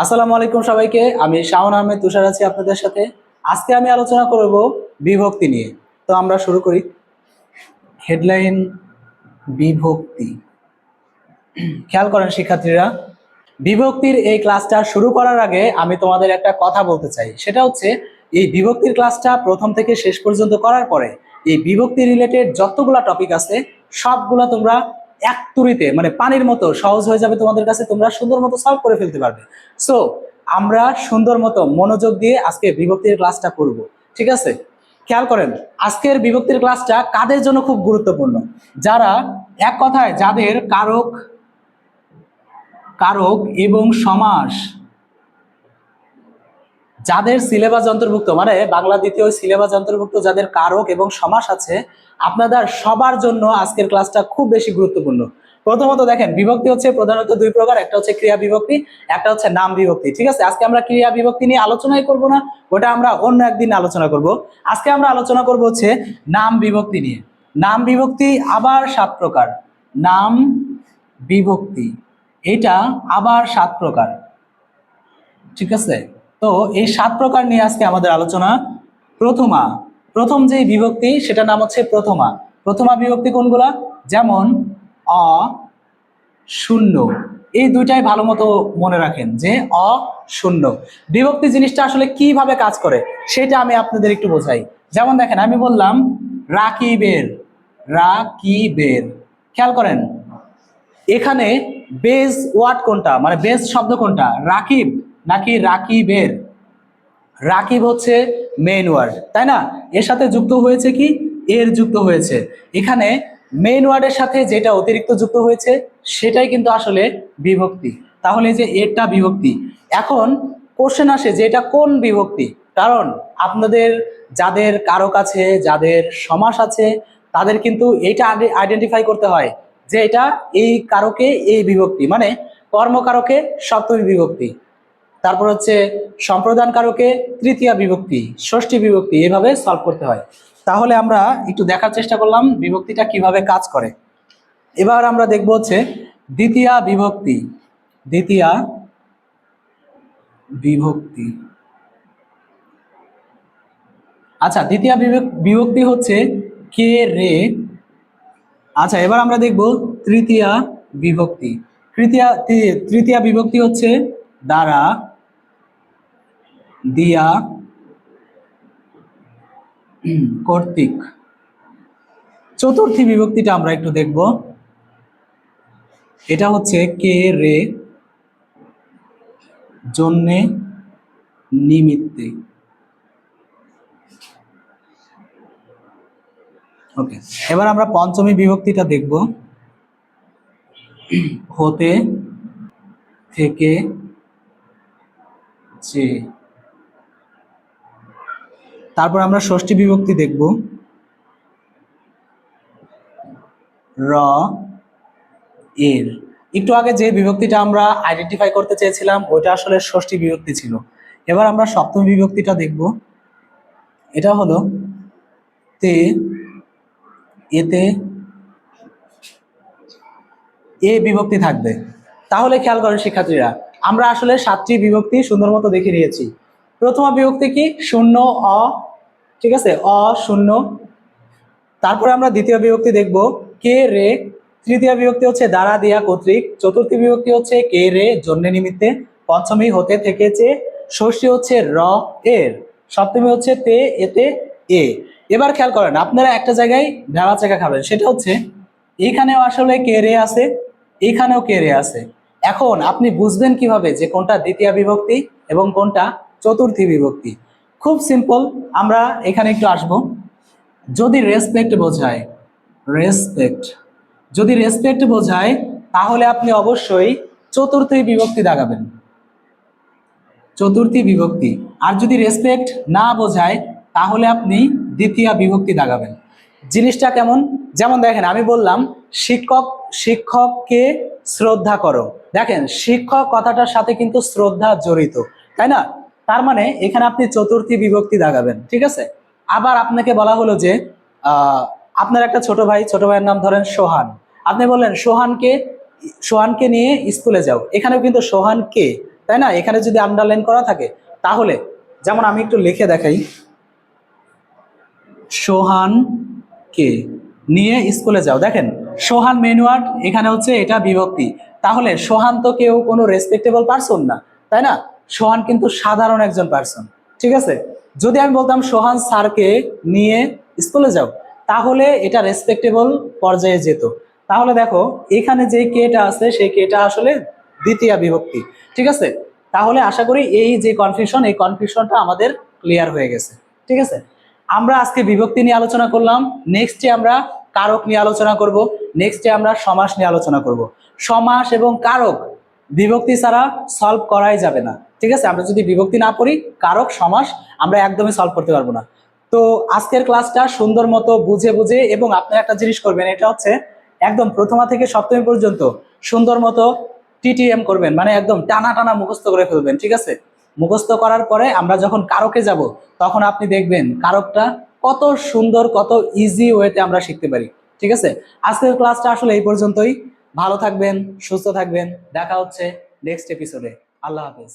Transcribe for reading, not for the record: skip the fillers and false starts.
আসসালামু আলাইকুম সবাইকে। আমি শাওন আহমেদ তুষার আছি আপনাদের সাথে। আজকে আমি আলোচনা করব বিভক্তি নিয়ে। তো আমরা শুরু করি। হেডলাইন: বিভক্তি। খেয়াল করেন শিক্ষার্থীরা, বিভক্তির এই ক্লাসটা শুরু করার আগে আমি তোমাদের একটা কথা বলতে চাই। সেটা হচ্ছে, এই বিভক্তির ক্লাসটা প্রথম থেকে শেষ পর্যন্ত করার পরে এই বিভক্তি রিলেটেড যতগুলা টপিক আছে সবগুলা তোমরা এক তুড়িতে, মানে পানির মতো সহজ হয়ে যাবে তোমাদের কাছে। তোমরা সুন্দর মতো সলভ করে ফেলতে পারবে। সো আমরা সুন্দর মতো মনোযোগ দিয়ে আজকে বিভক্তির ক্লাসটা করব, ঠিক আছে? খেয়াল করেন, আজকের বিভক্তির ক্লাসটা কাদের জন্য খুব গুরুত্বপূর্ণ? যারা, এক কথায় যাদের কারক কারক এবং সমাস, যাদের সিলেবাস অন্তর্ভুক্ত, মানে বাংলা দ্বিতীয় সিলেবাস অন্তর্ভুক্ত যাদের কারক এবং সমাস আছে, আপনাদের সবার জন্য আজকের ক্লাসটা খুব বেশি গুরুত্বপূর্ণ। প্রথমত দেখেন, বিভক্তি হচ্ছে প্রধানত দুই প্রকার, একটা হচ্ছে ক্রিয়া বিভক্তি, একটা হচ্ছে নাম বিভক্তি। ঠিক আছে, আজকে আমরা ক্রিয়া বিভক্তি নিয়ে আলোচনাই করব না, ওটা আমরা অন্য একদিন আলোচনা করব। আজকে আমরা আলোচনা করব হচ্ছে নাম বিভক্তি নিয়ে। নাম বিভক্তি আবার 7 প্রকার। নাম বিভক্তি এটা আবার 7 প্রকার, ঠিক আছে? তো এই 7 প্রকার নিয়ে আজকে আমাদের আলোচনা। প্রথম যে বিভক্তি সেটা নাম হচ্ছে প্রথমা। প্রথমা বিভক্তি কোনগুলা? যেমন অ, শূন্য, এই দুইটাই ভালো মতো মনে রাখেন যে অ, শূন্য। বিভক্তি জিনিসটা আসলে কিভাবে কাজ করে সেটা আমি আপনাদের একটু বোঝাই। যেমন দেখেন, আমি বললাম রাকিবের, রাকিবের। খেয়াল করেন, এখানে বেস ওয়ার্ড কোনটা, মানে বেস শব্দ কোনটা, রাকিব নাকি রাকিবের? রাকিব হচ্ছে মেইন ওয়ার্ড, তাই না? এর সাথে যুক্ত হয়েছে কি? এর যুক্ত হয়েছে। এখানে মেইন ওয়ার্ডের সাথে যেটা অতিরিক্ত যুক্ত হয়েছে সেটাই কিন্তু আসলে বিভক্তি। তাহলে যে এরটা বিভক্তি। এখন কোশ্চেন আসে যে এটা কোন বিভক্তি? কারণ আপনাদের যাদের কারক আছে, যাদের সমাস আছে, তাদের কিন্তু এইটা আইডেন্টিফাই করতে হয় যে এটা এই কারকে এই বিভক্তি, মানে কর্মকারকে সপ্তমী বিভক্তি, তারপর হচ্ছে সম্প্রদান কারকে তৃতীয়া বিভক্তি, ষষ্ঠী বিভক্তি, এভাবে সলভ করতে হয়। তাহলে আমরা একটু দেখার চেষ্টা করলাম বিভক্তিটা কিভাবে কাজ করে। এবার আমরা দেখব হচ্ছে দ্বিতীয়া বিভক্তি। দ্বিতীয়া বিভক্তি, আচ্ছা, দ্বিতীয়া বিভক্তি হচ্ছে কে রে। আচ্ছা, এবার আমরা দেখব তৃতীয়া বিভক্তি। তৃতীয়া বিভক্তি হচ্ছে দ্বারা, দিয়া, কর্তৃক। চতুর্থী বিভক্তিটা আমরা একটু দেখব। এটা হচ্ছে কে রে, জন্যে, নিমিত্তে। ওকে, এবার আমরা পঞ্চমী বিভক্তিটা দেখব। হতে, থেকে, যে। তারপর আমরা ষষ্ঠী বিভক্তি দেখব। র, এর। একটু আগে যে বিভক্তিটা আমরা আইডেন্টিফাই করতে চেয়েছিলাম ওইটা আসলে ষষ্ঠী বিভক্তি ছিল। এবার আমরা সপ্তমী বিভক্তিটা দেখব। এটা হলো তে, এতে, এ বিভক্তি থাকবে। তাহলে খেয়াল করেন শিক্ষার্থীরা, আমরা আসলে 7টি বিভক্তি সুন্দর মতো দেখে নিয়েছি। প্রথমা বিভক্তি কি? শূন্য, অ, ঠিক আছে, অ, শূন্য। তারপরে আমরা দ্বিতীয় বিভক্তি দেখব কে রে। তৃতীয় বিভক্তি হচ্ছে দ্বারা, দিয়া, কর্তৃক। চতুর্থী বিভক্তি হচ্ছে কে রে, জন্যে, নিমিত্তে। পঞ্চমী হতে, থেকে, চে। ষষ্ঠী হচ্ছে র, এর। সপ্তমী হচ্ছে তে, এতে, এ। এবার খেয়াল করেন, আপনারা একটা জায়গায় ভেড়া চাকা খাবেন, সেটা হচ্ছে এইখানেও আসলে কে রে আছে, এইখানেও কে রে আছে। এখন আপনি বুঝবেন কিভাবে যে কোনটা দ্বিতীয় বিভক্তি এবং কোনটা চতুর্থী বিভক্তি? খুব সিম্পল, আমরা এখানে একটু আসবো। যদি রেসপেক্ট বোঝায়, রেসপেক্ট, যদি রেসপেক্ট বোঝায় তাহলে আপনি অবশ্যই চতুর্থী বিভক্তি দাগাবেন, চতুর্থী বিভক্তি। আর যদি রেসপেক্ট না বোঝায় তাহলে আপনি দ্বিতীয় বিভক্তি দাগাবেন। জিনিসটা কেমন? যেমন দেখেন, আমি বললাম শিক্ষককে শ্রদ্ধা করো। দেখেন, শিক্ষক কথাটার সাথে কিন্তু শ্রদ্ধা জড়িত, তাই না? তার মানে এখানে আপনি চতুর্থী বিভক্তি দাগাবেন, ঠিক আছে? আবার আপনাকে বলা হলো যে আপনার একটা ছোট ভাইয়ের নাম ধরেন সোহান। আপনি বললেন সোহানকে নিয়ে স্কুলে যাও, এখানেও কিন্তু সোহানকে, তাই না? এখানে যদি আন্ডারলাইন করা থাকে তাহলে, যেমন আমি একটু লিখে দেখাই, সোহানকে নিয়ে স্কুলে যাও। দেখেন সোহান মেন ওয়ার্ড, এখানে হচ্ছে এটা বিভক্তি। তাহলে সোহান তো কেউ কোনো রেসপেক্টেবল পারসন না, তাই না? সোহান কিন্তু সাধারণ একজন পারসন, ঠিক আছে? যদি আমি বলতাম সোহান স্যারকে নিয়ে স্কুলে যাও, তাহলে এটা রেসপেক্টেবল পর্যায়ে যেত। তাহলে দেখো এখানে যে কেটা আছে সেই কেটা আসলে দ্বিতীয় বিভক্তি, ঠিক আছে? তাহলে আশা করি এই যে কনফিউশন, এই কনফিউশনটা আমাদের ক্লিয়ার হয়ে গেছে, ঠিক আছে? আমরা আজকে বিভক্তি নিয়ে আলোচনা করলাম, নেক্সটে আমরা কারক নিয়ে আলোচনা করব, নেক্সটে আমরা সমাস নিয়ে আলোচনা করব। সমাস এবং কারক বিভক্তি ছাড়া সলভ করাই যাবে না, ঠিক আছে? আমরা যদি বিভক্তি না পড়ি, কারক সমাস আমরা একদমই সলভ করতে পারবো না। তো আজকের ক্লাসটা সুন্দর মতো বুঝে বুঝে, এবং আপনারা একটা জিনিস করবেন, এটা হচ্ছে একদম প্রথমা থেকে সপ্তমী পর্যন্ত সুন্দর মতো টিটিএম করবেন, মানে একদম টানা টানা মুখস্থ করে ফেলবেন, ঠিক আছে? মুখস্থ করার পরে আমরা যখন কারকে যাব, তখন আপনি দেখবেন কারকটা কত সুন্দর, কত ইজি ওয়েতে আমরা শিখতে পারি, ঠিক আছে? আজকের ক্লাসটা আসলে এই পর্যন্তই। ভালো থাকবেন, সুস্থ থাকবেন, দেখা হচ্ছে নেক্সট এপিসোডে। আল্লাহ হাফেজ।